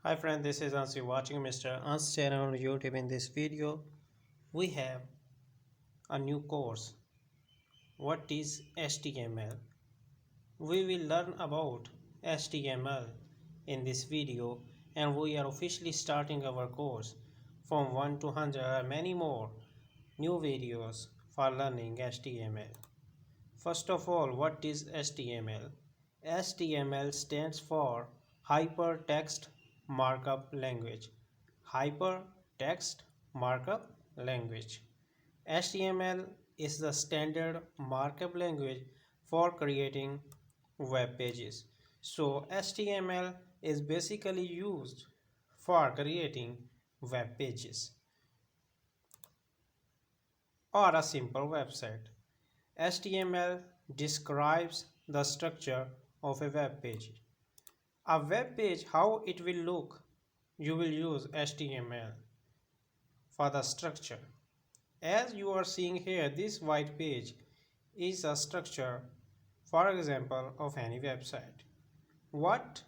Hi friend, this is Ansi watching Mr. Ans channel on YouTube. In this video, we have a new course. What is HTML? We will learn about HTML in this video, and we are officially starting our course from 1 to 100 or many more new videos for learning HTML. First of all, what is HTML? HTML stands for Hypertext Markup Language. Hypertext Markup Language. HTML is the standard markup language for creating web pages. So HTML is basically used for creating web pages or a simple website. HTML describes the structure of a web page. A web page, how it will look, you will use HTML for the structure. As you are seeing here, this white page is a structure, for example, of any website. What?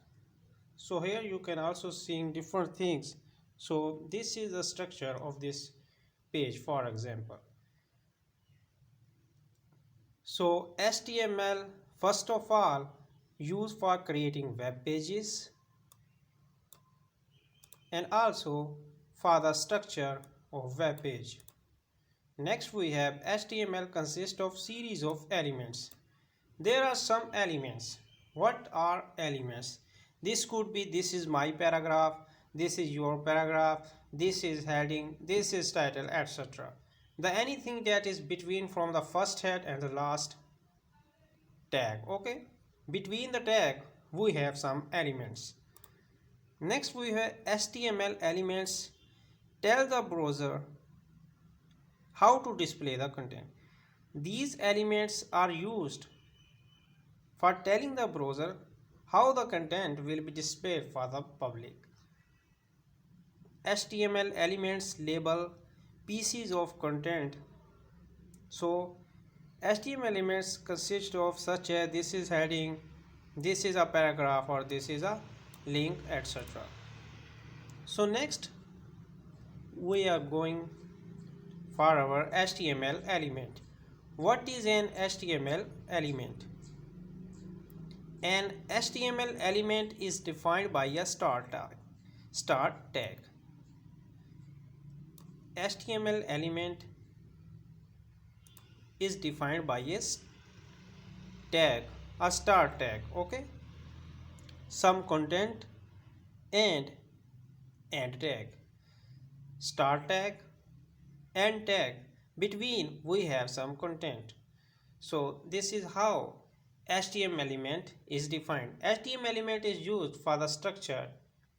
So here you can also see different things. So this is the structure of this page, for example. So HTML first of all used for creating web pages and also for the structure of web page. Next we have HTML consists of series of elements. There are some elements. What are elements? This could be, this is my paragraph, this is your paragraph, this is heading, this is title, etc. The anything that is between from the first head and the last tag. Okay, between the tag we have some elements. Next we have HTML elements tell the browser how to display the content. These elements are used for telling the browser how the content will be displayed for the public. HTML elements label pieces of content. So HTML elements consist of such as this is heading, this is a paragraph, or this is a link, etc. So next we are going for our HTML element. What is an HTML element? An HTML element is defined by a start tag. HTML element is defined by a tag, a start tag. Okay, some content and end tag, start tag, end tag. Between we have some content. So this is how HTML element is defined. HTML element is used for the structure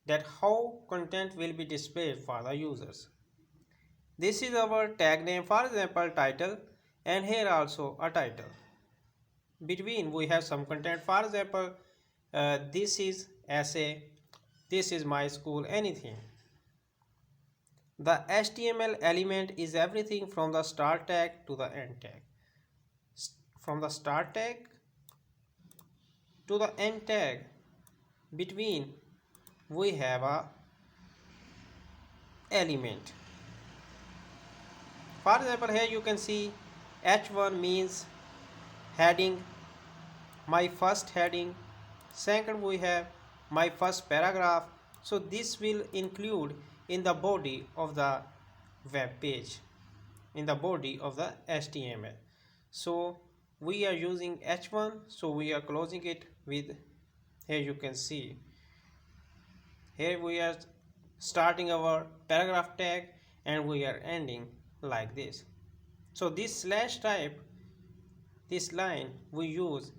that how content will be displayed for the users. This is our tag name, for example title, and here also a title. Between we have some content, for example this is essay, this is my school, anything. The HTML element is everything from the start tag to the end tag. From the start tag to the end tag, between we have a element. For example, here you can see H1 means heading, my first heading. Second we have my first paragraph. So this will include in the body of the web page, in the body of the HTML. So we are using H1, so we are closing it with, here you can see, here we are starting our paragraph tag and we are ending like this. So this slash type, this line we use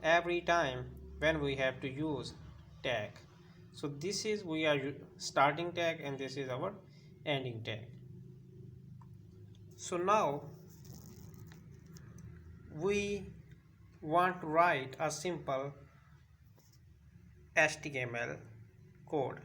every time when we have to use tag. So this is we are starting tag and this is our ending tag. So now we want to write a simple HTML code.